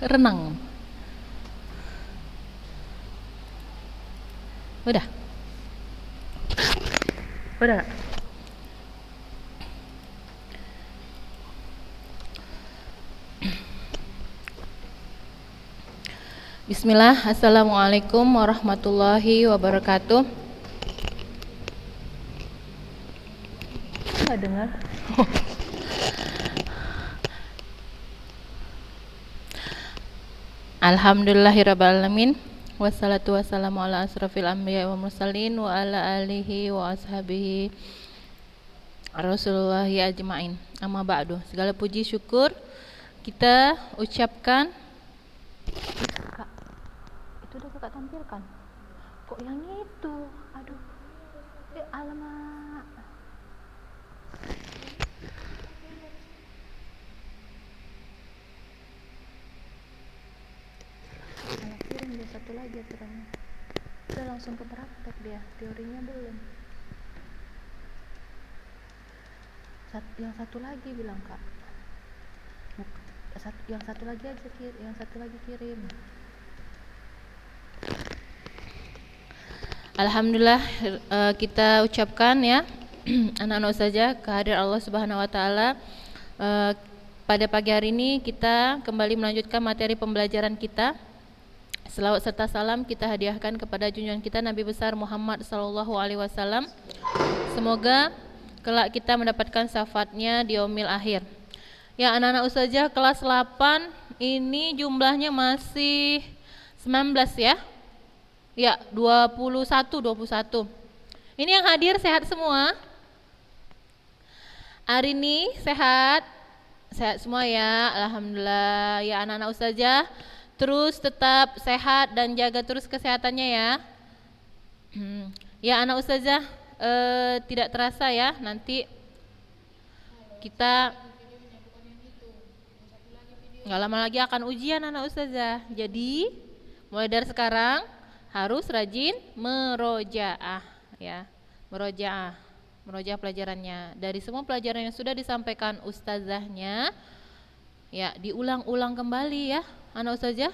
renang. Udah. Udah. Bismillah, Assalamualaikum warahmatullahi wabarakatuh. Nggak dengar? Alhamdulillahirrabbilalamin. Wassalatu wassalamu ala asrafil anbiya wa mursalin wa ala alihi wa ashabihi Rasulullahi ajma'in. Amma ba'du. Segala puji syukur kita ucapkan. Kak, itu udah kakak tampilkan. Kok yang itu? Aduh. Alamak. Anak kirim dia satu lagi aturannya. Udah langsung ke praktek dia, teorinya belum. Yang satu lagi bilang kak. Yang satu lagi aja yang satu lagi kirim. Alhamdulillah kita ucapkan ya anak-anak saja kehadirat Allah Subhanahu wa taala. Pada pagi hari ini kita kembali melanjutkan materi pembelajaran kita. Selawat serta salam kita hadiahkan kepada junjungan kita Nabi besar Muhammad sallallahu alaihi wasallam. Semoga kelak kita mendapatkan syafaatnya di yaumil akhir. Ya, anak-anak ustazah kelas 8 ini jumlahnya masih 19 ya. Ya, 21. Ini yang hadir sehat semua? Hari ini sehat? Sehat semua ya, alhamdulillah. Ya anak-anak ustazah, terus tetap sehat dan jaga terus kesehatannya ya. Ya anak ustazah, tidak terasa ya, nanti kita nggak lama lagi akan ujian anak ustazah. Jadi mulai dari sekarang harus rajin merojaah ya, merojaah pelajarannya. Dari semua pelajaran yang sudah disampaikan ustazahnya ya, diulang-ulang kembali ya anak ustazah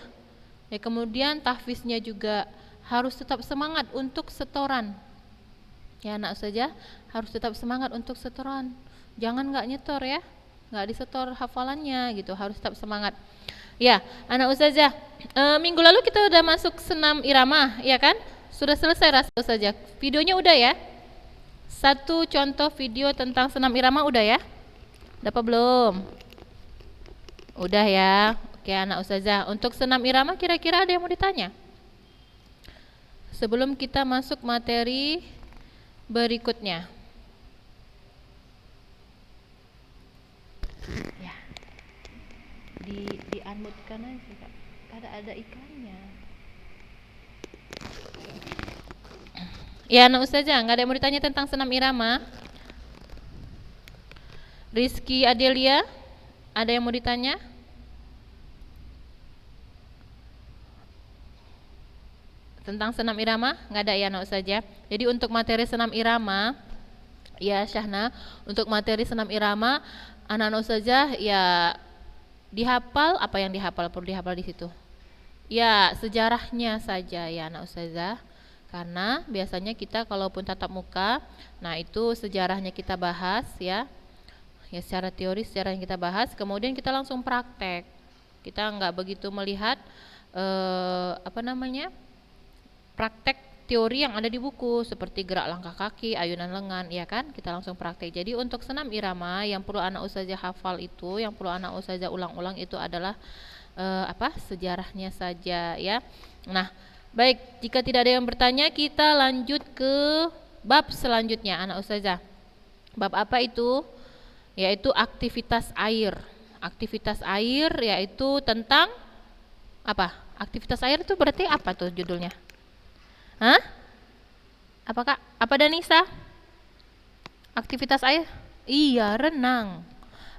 ya. Kemudian tahfiznya juga harus tetap semangat untuk setoran ya anak ustazah, harus tetap semangat untuk setoran, jangan nggak nyetor ya, nggak disetor hafalannya gitu, harus tetap semangat ya anak ustazah. Minggu lalu kita udah masuk senam irama ya kan, sudah selesai rasa ustazah, videonya udah ya, satu contoh video tentang senam irama udah ya, dapat belum? Udah ya. Oke anak ustazah, untuk senam irama kira-kira ada yang mau ditanya sebelum kita masuk materi berikutnya? Ya, di unmute-kan aja kak, ada ikannya ya anak ustazah. Nggak ada yang mau ditanya tentang senam irama? Rizky Adelia, ada yang mau ditanya? Tentang senam irama? Nggak ada ya anak ustazah. Jadi untuk materi senam irama ya Syahna, untuk materi senam irama anak-anak ustazah ya dihafal, apa yang dihafal perlu dihafal di situ ya, sejarahnya saja ya anak ustazah, karena biasanya kita kalaupun tatap muka, nah itu sejarahnya kita bahas ya, ya secara teori sejarah yang kita bahas, kemudian kita langsung praktek. Kita nggak begitu melihat praktek teori yang ada di buku seperti gerak langkah kaki, ayunan lengan ya kan, kita langsung praktek. Jadi untuk senam irama yang perlu anak ustazah hafal itu, yang perlu anak ustazah ulang-ulang itu adalah sejarahnya saja ya. Nah baik, jika tidak ada yang bertanya kita lanjut ke bab selanjutnya anak ustazah. Bab apa itu? Yaitu aktivitas air. Aktivitas air yaitu tentang apa? Aktivitas air itu berarti apa tuh judulnya? Hah? Apa kak? Apa Danisa? Aktivitas air? Iya, renang.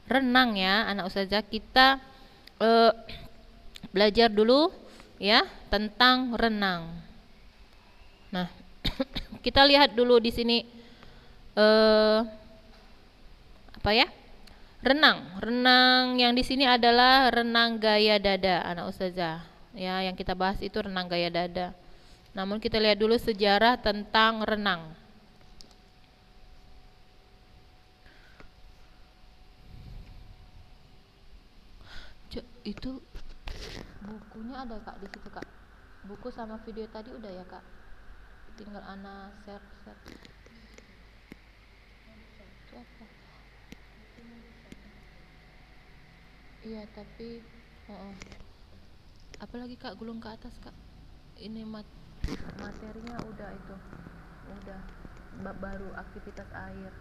Renang ya anak ustazah. Kita belajar dulu ya tentang renang. Nah, kita lihat dulu di sini apa ya? Renang yang di sini adalah renang gaya dada, anak ustazah. Ya, yang kita bahas itu renang gaya dada. Namun kita lihat dulu sejarah tentang renang. Itu bukunya ada kak di situ kak. Buku sama video tadi udah ya kak. Tinggal ana share. Itu apa? Iya tapi apalagi kak gulung ke atas kak. Ini materinya udah itu. Udah bab baru aktivitas air.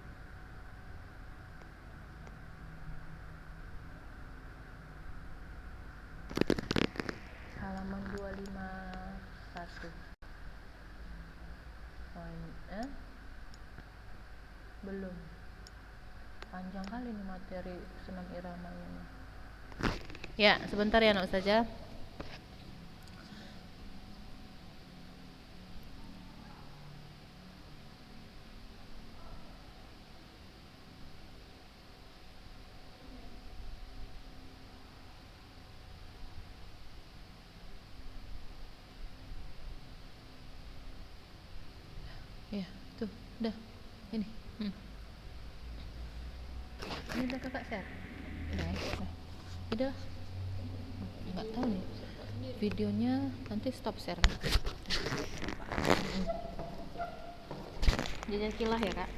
Halaman 251. Belum. Panjang kali nih materi senam iramanya nih. Ya, sebentar ya anak ustazah. Ya, tuh, udah. Ini. Ini udah kakak share. Udah ya? Udah. Nggak tahu nih. Videonya nanti stop share. Jazakallah ya kak.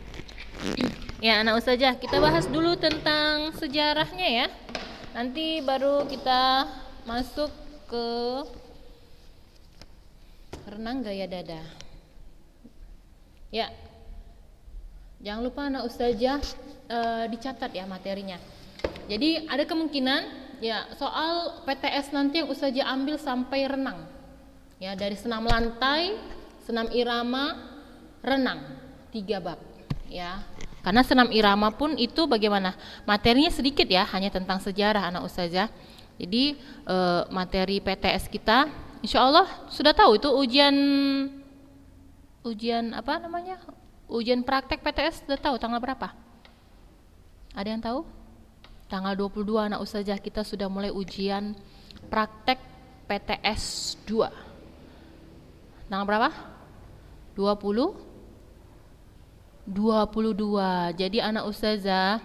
Ya anak ustazah, kita bahas dulu tentang sejarahnya ya. Nanti baru kita masuk ke renang gaya dada. Ya, jangan lupa anak ustazah dicatat ya materinya. Jadi ada kemungkinan ya soal PTS nanti yang ustazah ambil sampai renang. Ya, dari senam lantai, senam irama, renang, 3 bab. Ya, karena senam irama pun itu bagaimana? Materinya sedikit ya, hanya tentang sejarah anak ustazah. Jadi materi PTS kita, insya Allah sudah tahu itu ujian apa namanya? Ujian praktek PTS sudah tahu tanggal berapa? Ada yang tahu? Tanggal 22 anak ustazah kita sudah mulai ujian praktek PTS 2. Tanggal berapa? 22. Jadi anak ustazah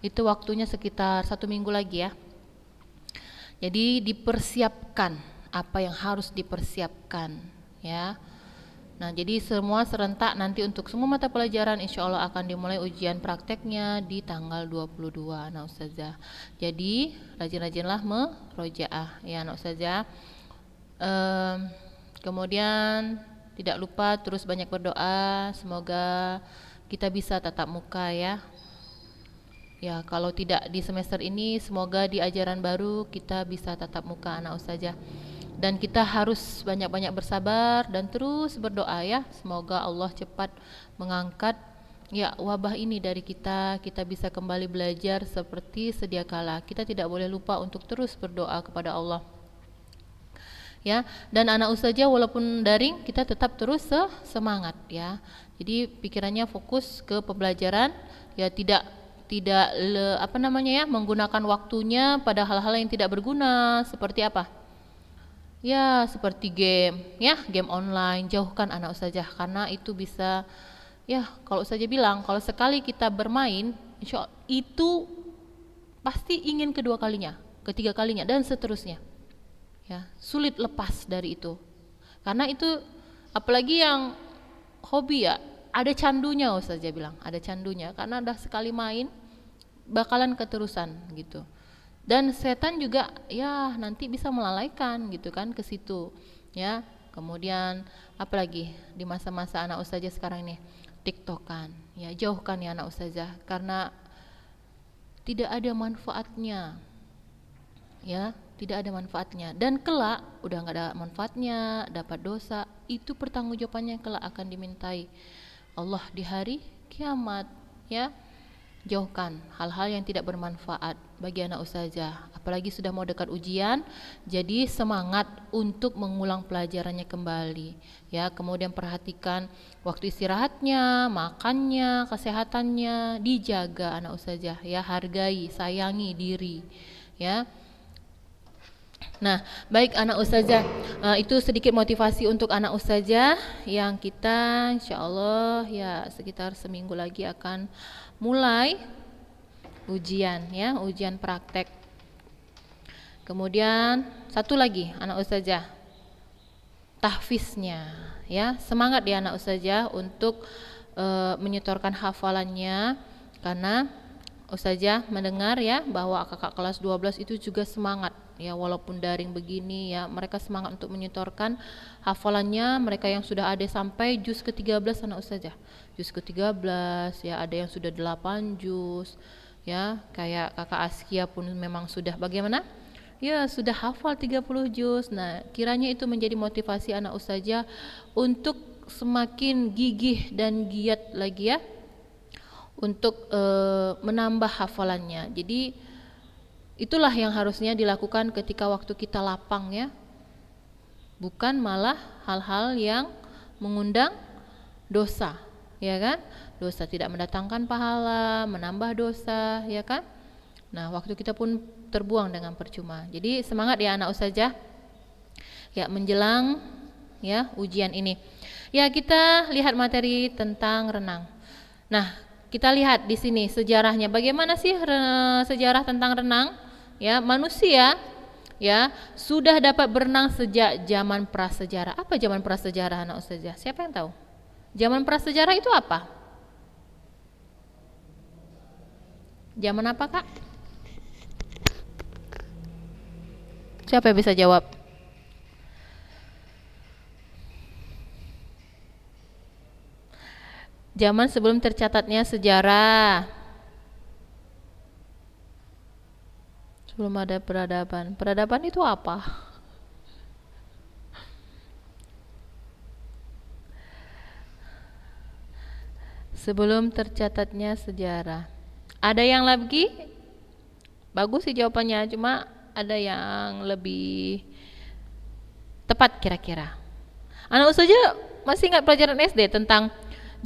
itu waktunya sekitar 1 minggu lagi ya. Jadi dipersiapkan apa yang harus dipersiapkan ya. Nah, jadi semua serentak nanti untuk semua mata pelajaran insya Allah akan dimulai ujian prakteknya di tanggal 22 anak ustazah. Jadi rajin-rajinlah merojaah ya anak ustazah. Kemudian tidak lupa terus banyak berdoa, semoga kita bisa tatap muka ya. Ya, kalau tidak di semester ini, semoga di ajaran baru kita bisa tatap muka anak ustazah. Dan kita harus banyak-banyak bersabar dan terus berdoa ya. Semoga Allah cepat mengangkat ya wabah ini dari kita bisa kembali belajar seperti sedia kala. Kita tidak boleh lupa untuk terus berdoa kepada Allah. Ya, dan anak ustazah walaupun daring kita tetap terus semangat ya. Jadi pikirannya fokus ke pembelajaran ya, tidak menggunakan waktunya pada hal-hal yang tidak berguna seperti apa? Ya, seperti game ya, game online. Jauhkan anak ustazah karena itu bisa ya, kalau ustazah bilang kalau sekali kita bermain insya Allah itu pasti ingin kedua kalinya, ketiga kalinya dan seterusnya. Ya, sulit lepas dari itu. Karena itu apalagi yang hobi ya, ada candunya ustazah bilang, ada candunya karena udah sekali main bakalan keterusan gitu. Dan setan juga ya nanti bisa melalaikan gitu kan ke situ ya. Kemudian apalagi di masa-masa anak ustazah sekarang ini, TikTokan ya, jauhkan ya anak ustazah karena tidak ada manfaatnya ya, tidak ada manfaatnya. Dan kelak udah nggak ada manfaatnya, dapat dosa, itu pertanggungjawabannya kelak akan dimintai Allah di hari kiamat ya. Jauhkan hal-hal yang tidak bermanfaat bagi anak ustazah, apalagi sudah mau dekat ujian, jadi semangat untuk mengulang pelajarannya kembali ya. Kemudian perhatikan waktu istirahatnya, makannya, kesehatannya dijaga anak ustazah ya, hargai, sayangi diri ya. Nah, baik anak ustazah, itu sedikit motivasi untuk anak ustazah yang kita insya Allah ya sekitar seminggu lagi akan mulai ujian ya, ujian praktek. Kemudian satu lagi anak ustazah, tahfiznya ya, semangat ya anak ustazah untuk menyetorkan hafalannya, karena ustazah mendengar ya bahwa kakak kelas 12 itu juga semangat ya, walaupun daring begini ya, mereka semangat untuk menyetorkan hafalannya. Mereka yang sudah ada sampai juz ke-13 anak ustazah, juz ke-13 ya, ada yang sudah 8 juz ya, kayak kakak Askia pun memang sudah bagaimana? Ya sudah hafal 30 juz. Nah, kiranya itu menjadi motivasi anak ustazah untuk semakin gigih dan giat lagi ya untuk menambah hafalannya. Jadi itulah yang harusnya dilakukan ketika waktu kita lapang ya, bukan malah hal-hal yang mengundang dosa ya kan, dosa tidak mendatangkan pahala, menambah dosa ya kan. Nah, waktu kita pun terbuang dengan percuma. Jadi semangat ya anak ustazah ya menjelang ya ujian ini. Ya, kita lihat materi tentang renang. Nah, kita lihat di sini sejarahnya. Bagaimana sih sejarah tentang renang? Ya, manusia ya sudah dapat berenang sejak zaman prasejarah. Apa zaman prasejarah anak ustazah? Siapa yang tahu? Zaman prasejarah itu apa? Zaman apa, Kak? Siapa yang bisa jawab? Zaman sebelum tercatatnya sejarah, sebelum ada peradaban. Peradaban itu apa? Sebelum tercatatnya sejarah. Ada yang lagi? Bagus sih jawabannya, cuma ada yang lebih tepat kira-kira. Anak ustazah masih ingat pelajaran SD tentang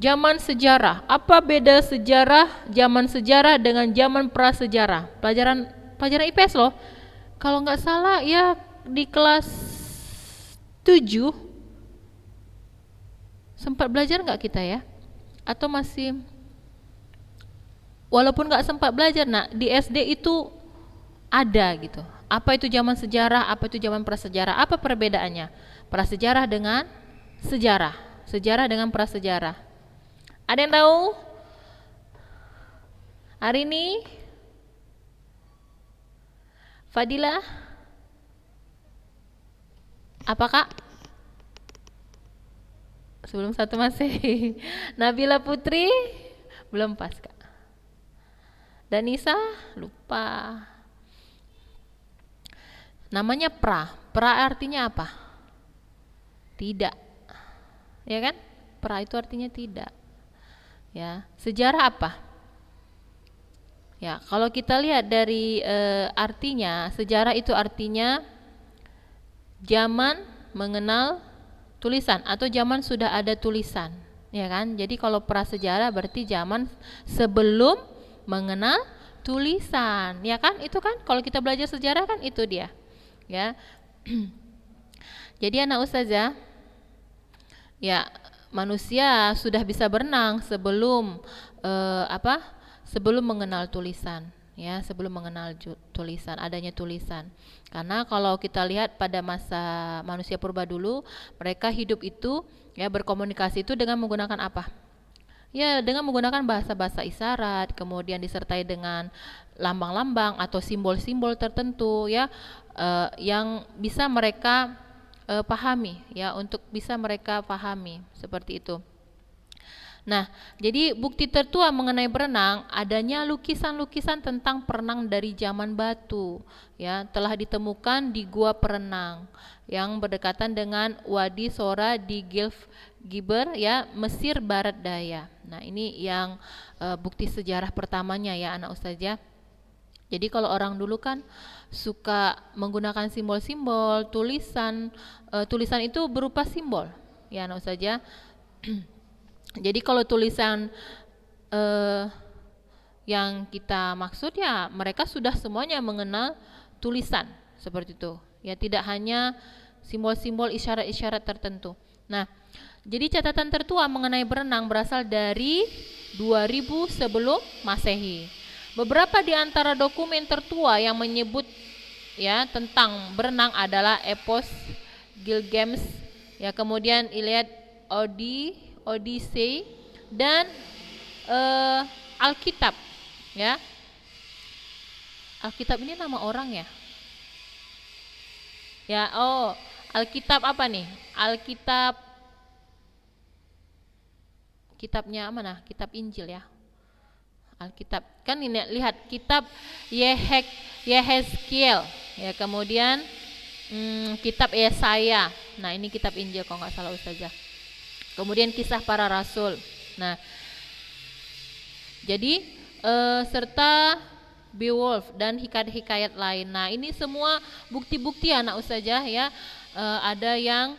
zaman sejarah. Apa beda sejarah, zaman sejarah dengan zaman prasejarah? Pelajaran IPS loh. Kalau nggak salah ya di kelas 7 sempat belajar nggak kita ya? Atau masih, walaupun nggak sempat belajar, nah di SD itu ada gitu. Apa itu zaman sejarah, apa itu zaman prasejarah? Apa perbedaannya? Prasejarah dengan sejarah, sejarah dengan prasejarah. Ada yang tahu? Hari ini Fadila? Apa Kak? Sebelum satu masih. Nabila Putri? Belum pas Kak. Danisa? Lupa. Namanya pra. Pra artinya apa? Tidak. Ya kan? Pra itu artinya tidak. Ya, sejarah apa? Ya, kalau kita lihat dari artinya, sejarah itu artinya zaman mengenal tulisan atau zaman sudah ada tulisan, ya kan? Jadi kalau prasejarah berarti zaman sebelum mengenal tulisan, ya kan? Itu kan kalau kita belajar sejarah kan itu dia, ya. Jadi anak ustazah, ya manusia sudah bisa berenang sebelum sebelum mengenal tulisan ya, sebelum mengenal tulisan, adanya tulisan. Karena kalau kita lihat pada masa manusia purba dulu, mereka hidup itu ya berkomunikasi itu dengan menggunakan apa? Ya, dengan menggunakan bahasa-bahasa isyarat, kemudian disertai dengan lambang-lambang atau simbol-simbol tertentu ya, yang bisa mereka pahami ya, untuk bisa mereka pahami seperti itu. Nah, jadi bukti tertua mengenai berenang adanya lukisan-lukisan tentang perenang dari zaman batu ya, telah ditemukan di gua perenang yang berdekatan dengan Wadi Sora di Gilf Giber ya, Mesir Barat Daya. Nah, ini yang bukti sejarah pertamanya ya anak ustazah. Jadi kalau orang dulu kan suka menggunakan simbol-simbol, tulisan itu berupa simbol, ya anak saja. Jadi kalau tulisan yang kita maksud ya mereka sudah semuanya mengenal tulisan seperti itu. Ya tidak hanya simbol-simbol isyarat-isyarat tertentu. Nah, jadi catatan tertua mengenai berenang berasal dari 2000 sebelum Masehi. Beberapa di antara dokumen tertua yang menyebut ya tentang berenang adalah epos Gilgamesh, ya kemudian Iliad, Odyssey dan Alkitab, ya. Alkitab ini nama orang ya? Ya, oh, Alkitab apa nih? Alkitab, kitabnya mana? Kitab Injil ya. Alkitab kan ini lihat kitab Yehezkiel ya, kemudian kitab Yesaya. Nah ini kitab Injil kalau nggak salah Ustazah. Kemudian kisah para rasul. Nah jadi serta Beowulf dan hikayat-hikayat lain. Nah ini semua bukti-bukti anak Ustazah ya. Ada yang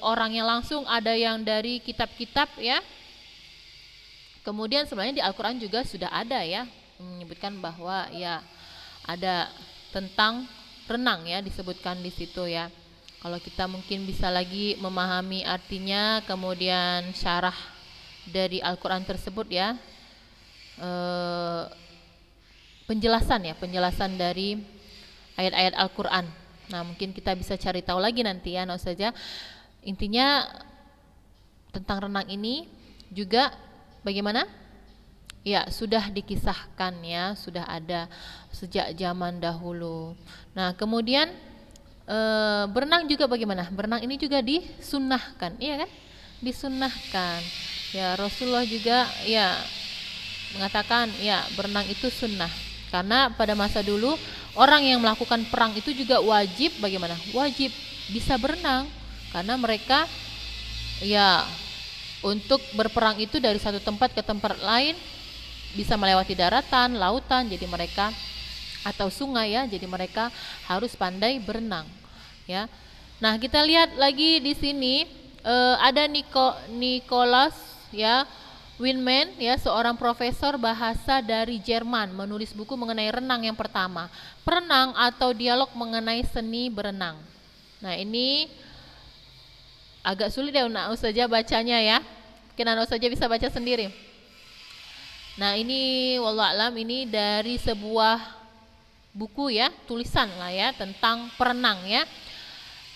orangnya langsung, ada yang dari kitab-kitab ya. Kemudian sebenarnya di Al-Quran juga sudah ada ya menyebutkan bahwa ya ada tentang renang ya disebutkan di situ ya. Kalau kita mungkin bisa lagi memahami artinya, kemudian syarah dari Al-Quran tersebut ya, penjelasan dari ayat-ayat Al-Quran. Nah mungkin kita bisa cari tahu lagi nanti ya, saja. Intinya tentang renang ini juga bagaimana? Ya sudah dikisahkan ya, sudah ada sejak zaman dahulu. Nah kemudian berenang juga bagaimana? Berenang ini juga disunnahkan, iya kan? Disunnahkan. Ya Rasulullah juga ya mengatakan ya berenang itu sunnah. Karena pada masa dulu orang yang melakukan perang itu juga wajib bagaimana? Wajib bisa berenang karena mereka ya untuk berperang itu dari satu tempat ke tempat lain bisa melewati daratan, lautan, jadi mereka atau sungai ya, jadi mereka harus pandai berenang ya. Nah kita lihat lagi di sini ada Nicholas ya Winman ya, seorang profesor bahasa dari Jerman menulis buku mengenai renang yang pertama, Perenang atau Dialog Mengenai Seni Berenang. Nah ini agak sulit ya anak Ustazah bacanya ya. Mungkin anak Ustazah bisa baca sendiri. Nah ini wallahualam ini dari sebuah buku ya, tulisan lah ya tentang perenang ya.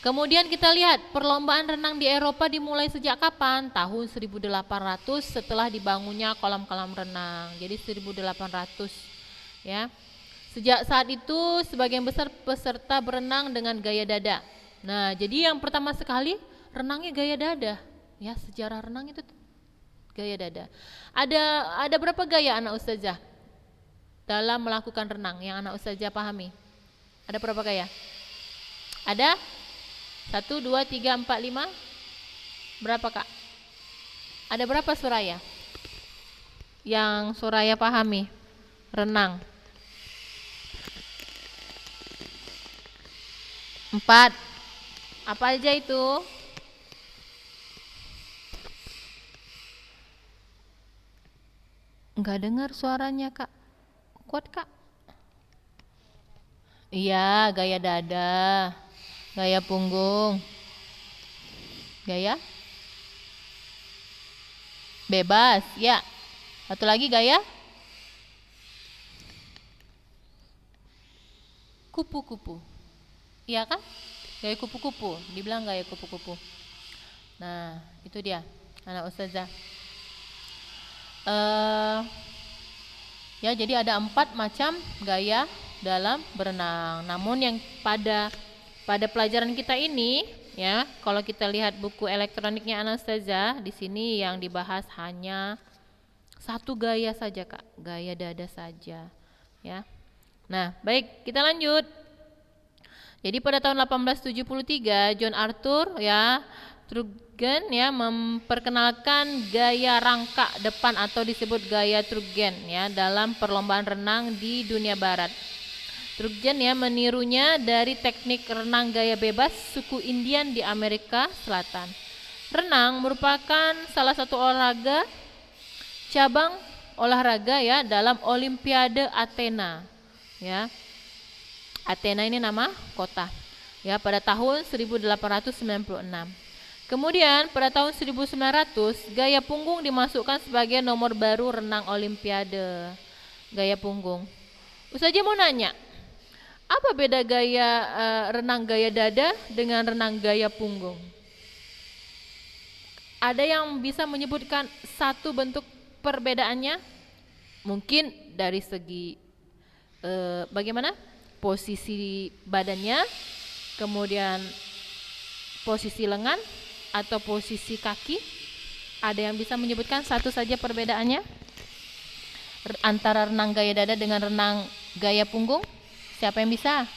Kemudian kita lihat perlombaan renang di Eropa dimulai sejak kapan? Tahun 1800 setelah dibangunnya kolam-kolam renang. Jadi 1800 ya. Sejak saat itu sebagian besar peserta berenang dengan gaya dada. Nah jadi yang pertama sekali renangnya gaya dada ya, sejarah renang itu gaya dada. Ada berapa gaya anak Ustazah dalam melakukan renang yang anak Ustazah pahami? Ada berapa gaya? Ada 1, 2, 3, 4, 5. Berapa kak? Ada berapa Suraya yang Suraya pahami renang? 4. Apa aja itu? Enggak dengar suaranya kak. Kuat kak? Iya, gaya dada, gaya punggung, gaya bebas ya. Satu lagi gaya kupu-kupu, iya kan? Gaya kupu-kupu, dibilang gaya kupu-kupu. Nah itu dia anak Ustazah. Ya jadi ada 4 macam gaya dalam berenang. Namun yang pada pelajaran kita ini ya, kalau kita lihat buku elektroniknya Anastasia, di sini yang dibahas hanya 1 gaya saja kak, gaya dada saja ya. Nah baik kita lanjut. Jadi pada tahun 1873 John Arthur ya Trugen ya memperkenalkan gaya rangka depan atau disebut gaya Trugen ya dalam perlombaan renang di dunia barat. Trugen ya menirunya dari teknik renang gaya bebas suku Indian di Amerika Selatan. Renang merupakan salah satu cabang olahraga ya dalam Olimpiade Athena ya. Athena ini nama kota ya pada tahun 1896. Kemudian pada tahun 1900 gaya punggung dimasukkan sebagai nomor baru renang Olimpiade. Gaya punggung. Ustazah mau nanya, apa beda gaya renang gaya dada dengan renang gaya punggung? Ada yang bisa menyebutkan satu bentuk perbedaannya? Mungkin dari segi bagaimana? Posisi badannya, kemudian posisi lengan atau posisi kaki. Ada yang bisa menyebutkan satu saja perbedaannya antara renang gaya dada dengan renang gaya punggung? Siapa yang bisa?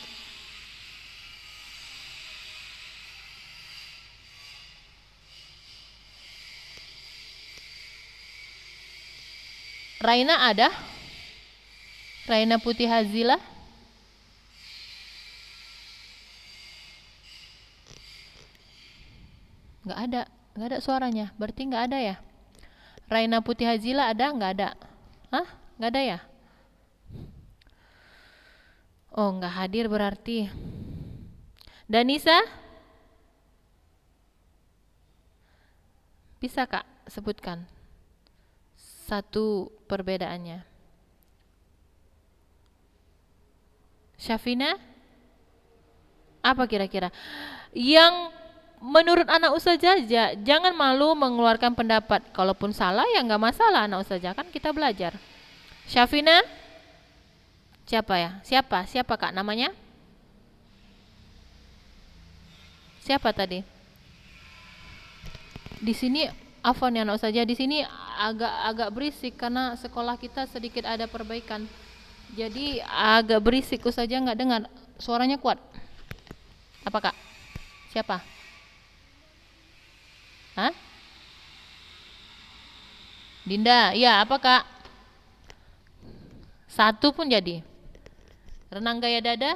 Raina ada? Raina Putih Hazila? Nggak ada suaranya, berarti nggak ada ya. Raina Putih Hazila ada? Nggak ada. Hah? Nggak ada ya? Oh, nggak hadir berarti. Danisa? Bisa Kak sebutkan satu perbedaannya? Syafina? Apa kira-kira? Yang menurut anak ustazah jangan malu mengeluarkan pendapat. Kalaupun salah ya nggak masalah anak ustazah, kan kita belajar. Syafina? Siapa ya? Siapa Kak namanya? Siapa tadi? Di sini afwan ya anak ustazah, di sini agak berisik karena sekolah kita sedikit ada perbaikan. Jadi agak berisik ustazah nggak dengar. Suaranya kuat. Apa Kak? Siapa? Hah? Dinda, iya apa Kak? Satu pun jadi. Renang gaya dada?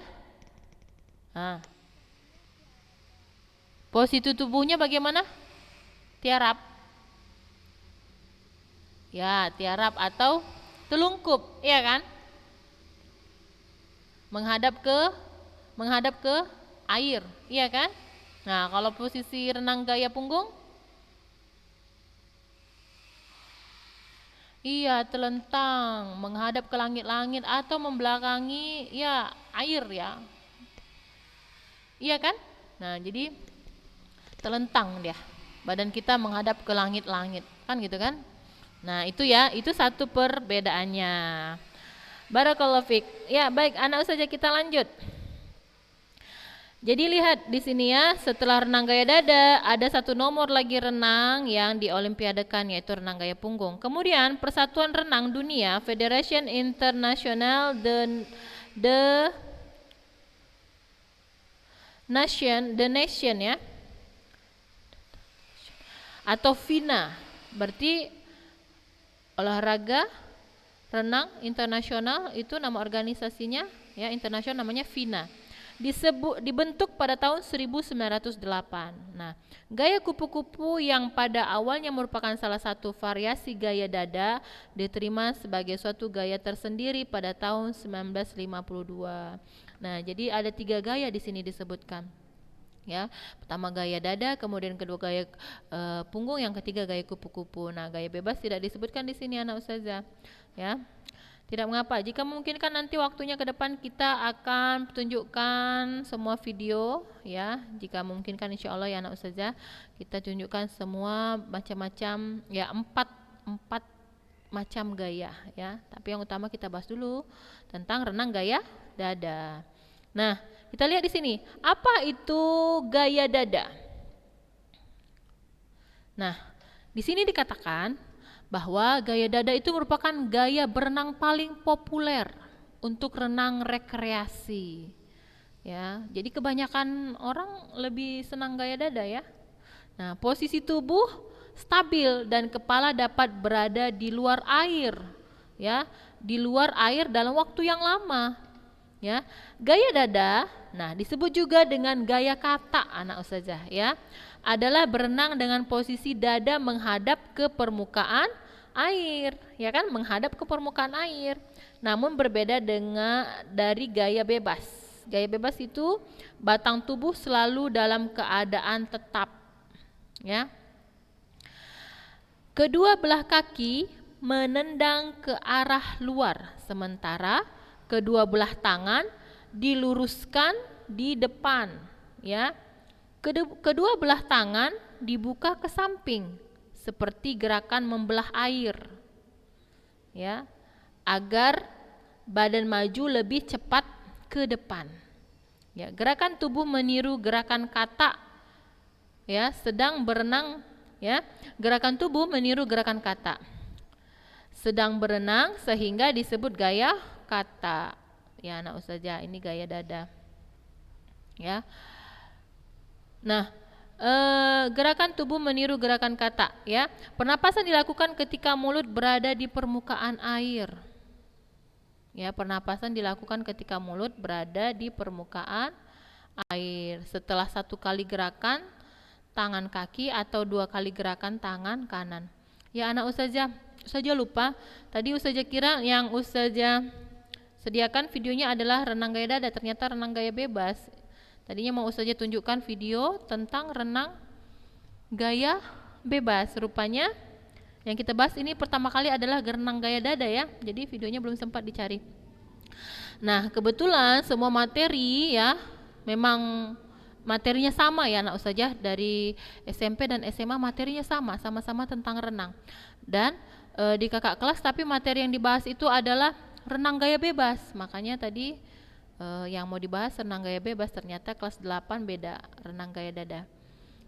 Posisi tubuhnya bagaimana? Tiarap. Ya, tiarap atau telungkup, iya kan? Menghadap ke air, iya kan? Nah, kalau posisi renang gaya punggung? Iya, telentang, menghadap ke langit-langit atau membelakangi ya air ya. Iya kan? Nah, jadi telentang dia. Badan kita menghadap ke langit-langit, kan gitu kan? Nah, itu ya, itu satu perbedaannya. Barakallahu fiik. Ya, baik, anak saja kita lanjut. Jadi lihat di sini ya, setelah renang gaya dada, ada satu nomor lagi renang yang diolimpiadekan yaitu renang gaya punggung. Kemudian Persatuan Renang Dunia, Federation International the Nation ya. Atau FINA. Berarti olahraga renang internasional itu nama organisasinya ya, internasional namanya FINA. Dibentuk pada tahun 1908. Nah, gaya kupu-kupu yang pada awalnya merupakan salah satu variasi gaya dada diterima sebagai suatu gaya tersendiri pada tahun 1952. Nah, jadi ada 3 gaya di sini disebutkan. Ya, pertama gaya dada, kemudian kedua gaya punggung, yang ketiga gaya kupu-kupu. Nah, gaya bebas tidak disebutkan di sini anak ustazah. Ya. Tidak mengapa, jika memungkinkan nanti waktunya ke depan kita akan tunjukkan semua video ya, jika memungkinkan insya Allah ya anak ustazah, kita tunjukkan semua macam-macam ya, empat macam gaya ya. Tapi yang utama kita bahas dulu tentang renang gaya dada. Nah, kita lihat di sini, apa itu gaya dada? Nah, di sini dikatakan bahwa gaya dada itu merupakan gaya berenang paling populer untuk renang rekreasi. Ya, jadi kebanyakan orang lebih senang gaya dada ya. Nah, posisi tubuh stabil dan kepala dapat berada di luar air, ya, di luar air dalam waktu yang lama. Ya, gaya dada, nah disebut juga dengan gaya kata anak ustazah ya, adalah berenang dengan posisi dada menghadap ke permukaan air, ya kan, menghadap ke permukaan air. Namun berbeda dengan dari gaya bebas. Gaya bebas itu batang tubuh selalu dalam keadaan tetap, ya. Kedua belah kaki menendang ke arah luar, sementara kedua belah tangan diluruskan di depan, ya. Kedua belah tangan dibuka ke samping seperti gerakan membelah air, ya, agar badan maju lebih cepat ke depan. Ya, gerakan tubuh meniru gerakan kata, ya, sedang berenang, ya. Gerakan tubuh meniru gerakan kata. Sedang berenang sehingga disebut gaya kata. Ya, anak ustazah, ini gaya dada. Ya. Nah, gerakan tubuh meniru gerakan kata, ya. Pernapasan dilakukan ketika mulut berada di permukaan air. Ya, pernapasan dilakukan ketika mulut berada di permukaan air. Setelah satu kali gerakan tangan kaki atau dua kali gerakan tangan kanan. Ya, anak ustazah lupa. Tadi ustazah kira yang ustazah sediakan videonya adalah renang gaya dada, ternyata renang gaya bebas. Tadinya mau ustazah tunjukkan video tentang renang gaya bebas. Rupanya yang kita bahas ini pertama kali adalah renang gaya dada ya. Jadi videonya belum sempat dicari. Nah, kebetulan semua materi ya memang materinya sama ya anak ustazah, dari SMP dan SMA materinya sama-sama tentang renang. Dan di kakak kelas tapi materi yang dibahas itu adalah renang gaya bebas. Makanya tadi yang mau dibahas renang gaya bebas, ternyata kelas 8 beda renang gaya dada.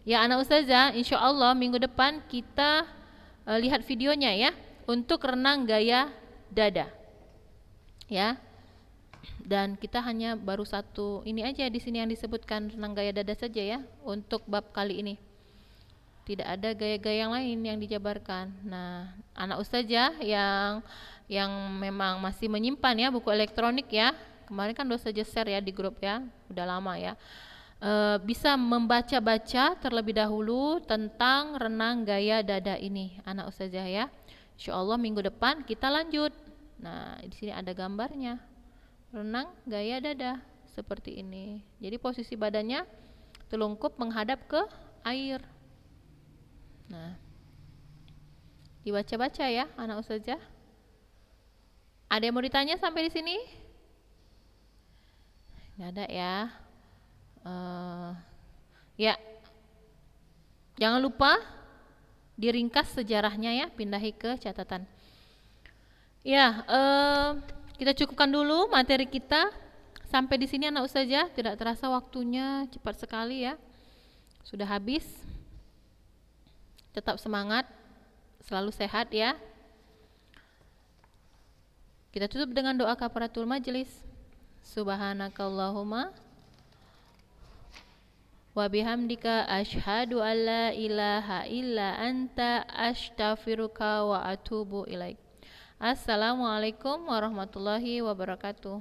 Ya anak ustazah, insya Allah minggu depan kita lihat videonya ya untuk renang gaya dada. Ya. Dan kita hanya baru satu ini aja di sini yang disebutkan renang gaya dada saja ya untuk bab kali ini. Tidak ada gaya-gaya yang lain yang dijabarkan. Nah, anak ustazah yang memang masih menyimpan ya buku elektronik ya. Kemarin kan udah saja share ya di grup ya, udah lama ya. Bisa membaca-baca terlebih dahulu tentang renang gaya dada ini, anak ustazah ya. Insyaallah minggu depan kita lanjut. Nah, di sini ada gambarnya. Renang gaya dada seperti ini. Jadi posisi badannya telungkup menghadap ke air. Nah, dibaca-baca ya anak ustazah. Ada yang mau ditanya sampai di sini? Nggak ada ya. Ya, jangan lupa diringkas sejarahnya ya, pindahi ke catatan. Ya, kita cukupkan dulu materi kita sampai di sini anak ustazah. Tidak terasa waktunya cepat sekali ya, sudah habis. Tetap semangat, selalu sehat ya. Kita tutup dengan doa kafaratul majelis. Subhanakallahumma wa bihamdika asyhadu an la ilaha illa anta astaghfiruka wa atubu ilaik. Assalamualaikum warahmatullahi wabarakatuh.